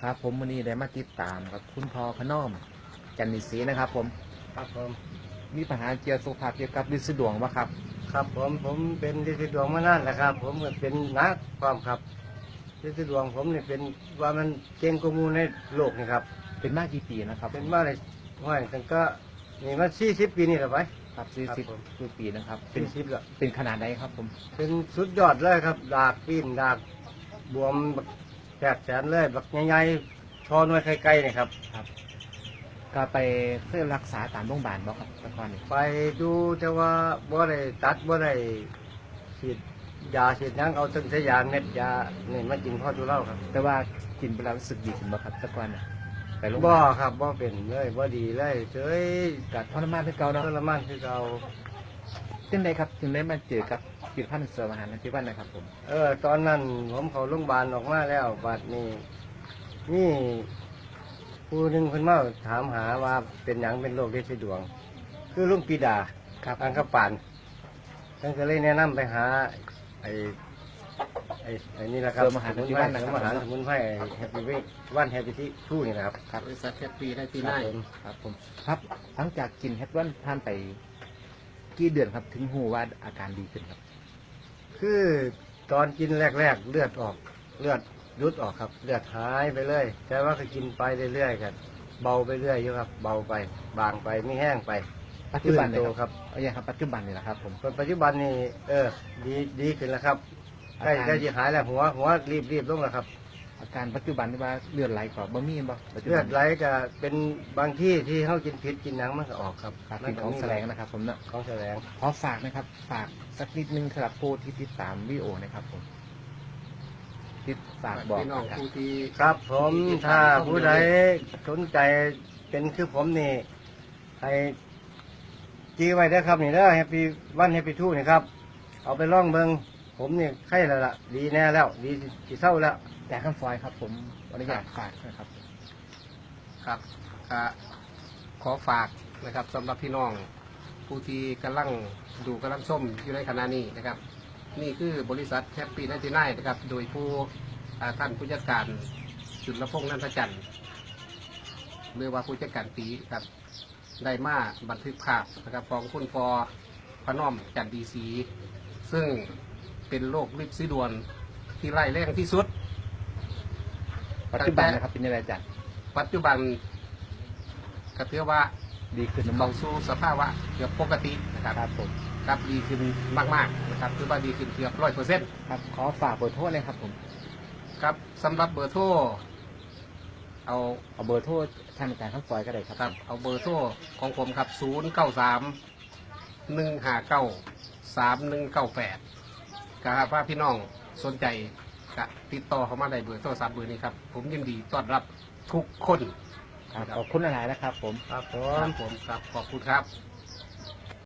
ครับผมวันนี้ได้มาติดตามกับคุณพ่อพนอมจันนิศรีนะครับผมครับผมมีปัญหาเกี่ยวกับสุขภาพเกี่ยวกับฤทธิ์สะดวกวะครับครับผมเป็นฤทธิ์ดวงมานานแล้วครับผมก็เป็นนักความครับฤทธิ์ดวงผมนี่เป็นว่ามันเก่งกว่าหมู่ในโลกนี่ครับเป็นมากกี่ปีนะครับเป็นมาเลยห้อยตั้งก็นี่มัน40 ปีนี่แหละไปครับ40 ปีนะครับเป็สี่นสิบแล้วเป็นขนาดใดครับผมเป็นสุดยอดเลยครับดากปีนดากบวมแบบแสบแสนเลยแบบใหญ่ๆชอหน่วยไกลๆนี่ครับครับก็ไปเพื่อรักษาตามโรงพยาบาลบ่ครับตะกอนนี่ไปดูแต่ว่าบ่ได้ตัดบ่ได้ฉีดยาฉีดยังเอาตั้งแต่ยาเม็ดยานี่มากินพ่อดูเล่าครับ แต่ว่ากินไปแล้วรู้สึกดีขึ้นบ่ครับตะกอนน่ะไปโรงพยาบ่บาลครับบ่เป็นเลยบ่ดีเลยเฉยกัดทรมานคือเก่าเนาะทรมานคือเก่าจึงได้ครับจึงได้มาเจอกับผลิตภัณฑ์เสริมอาหารที่บ้านนะครับผมตอนนั้นผมเข้าโรงพยาบาลออกมาแล้วบัดนี้นี่ผู้หนึงเพิ่นมาถามหาว่าเป็นหยังเป็นโรคฤทธิ์สีดวง คือลุงปีดาครับอังคปานเพิ่นก็เลยแนะนำไปหาไอ้ไอ้นี่แหละครับเสริมอาหารที่บ้านนะครับ เสริมอาหารสมุนไพรแฮปปี้เวกวันแฮปปี้ที่ทู่นี่นะครับครับบริษัทแฮปปี้ได้ปีห ครั น้า บผม ครับผมครับหลังจากกินเฮดวันทานไปกี่เดือนครับถึงหูว่าอาการดีขึ้นครับ คือตอนกินแรกๆเลือดออกเลือดยุดออกครับเลือดหายไปเลยแต่ว่าก็กินไปเรื่อยๆกันเบาไปเรื่อยอยู่ครับเบาไปบางไปไม่แห้งไป ปัจจุบันเลย โต ครับเอาอย่างครับปัจจุบันนี่แหละครับผม คนปัจจุบันนี่ดีขึ้นแล้วครับใกล้ อาการ ใกล้จะหายแล้วหัวรีบลงแล้วครับ อาการปัจจุบันที่ว่าเลือดไหลกว่าบะหมี่บ่ปัจจุ เลื บั อดไหลก็เป็นบางที่ที่เขากินผิดกินหนังมันก็ออกครับ ครับ มั เป็นของ มี แสลงนะครับผมเนาะ ของแสลง ขอฝากนะครับฝากสักนิดนึงสำหรับผู้ที่ติดตามวิดีโอนะครับผมติดฝากบอก พี่น้อง นะครับ ผู้ที่ ครับผมถ้าผู้ใดสนใจเป็นคือผมนี่ให้จีไว้ได้อครับนี่เด้อแฮปปี้วันแฮปปี้ทูนี่ครับเอาไปล่องเบิงผมนี่ไข้แล้วล่ะดีแน่แล้วดีสิเศร้าแล้ว แต่คำฟอยครับผมอนุญาตฝากนะครับ ครับขอฝากนะครับสำหรับพี่น้องผู้ที่กำลังดูกำลังส้มอยู่ในขณะนี้นะครับ นี่คือบริษัทแฮปปี้ได้ที่ไหนนะครับ โดยผู้ท่านผู้จัดการจุลพงษ์นันทจันทร์หรือว่าผู้จัดการปีครับได้มาบันทึกภาพนะครับของคุณปอพนอมจันดีศรีซึ่งเป็นโรคฤทธิ์สีดวนที่ไร้แรงที่สุด ปัจจุบันนะครับเป็นยังไงอาจารย์ ปัจจุบันก็ถือว่า ดีขึ้นน้ำ เข้าสู่สภาวะเกือบปกตินะครับ ครับผม ครับดีขึ้นมากๆนะครับคือว่าดีขึ้นเกือบ100%ครับขอฝากเบอร์โทรเลยครับผม ครับสำหรับเบอร์โทรเอา เอาเบอร์โทรท่านอาจารย์คำฟอยก็ได้ครับ ครับเอาเบอร์โทรของผมครับ093-159-3198ครับว่าพี่น้องสนใจก็ติดต่อเข้ามาได้เบอร์โทรศัพท์เบอร์นี้ครับผมยินดีต้อนรับทุกคน ครับขอบคุณหลายๆนะครับผม ครับผ ค ม รับผมครับขอบคุณครับ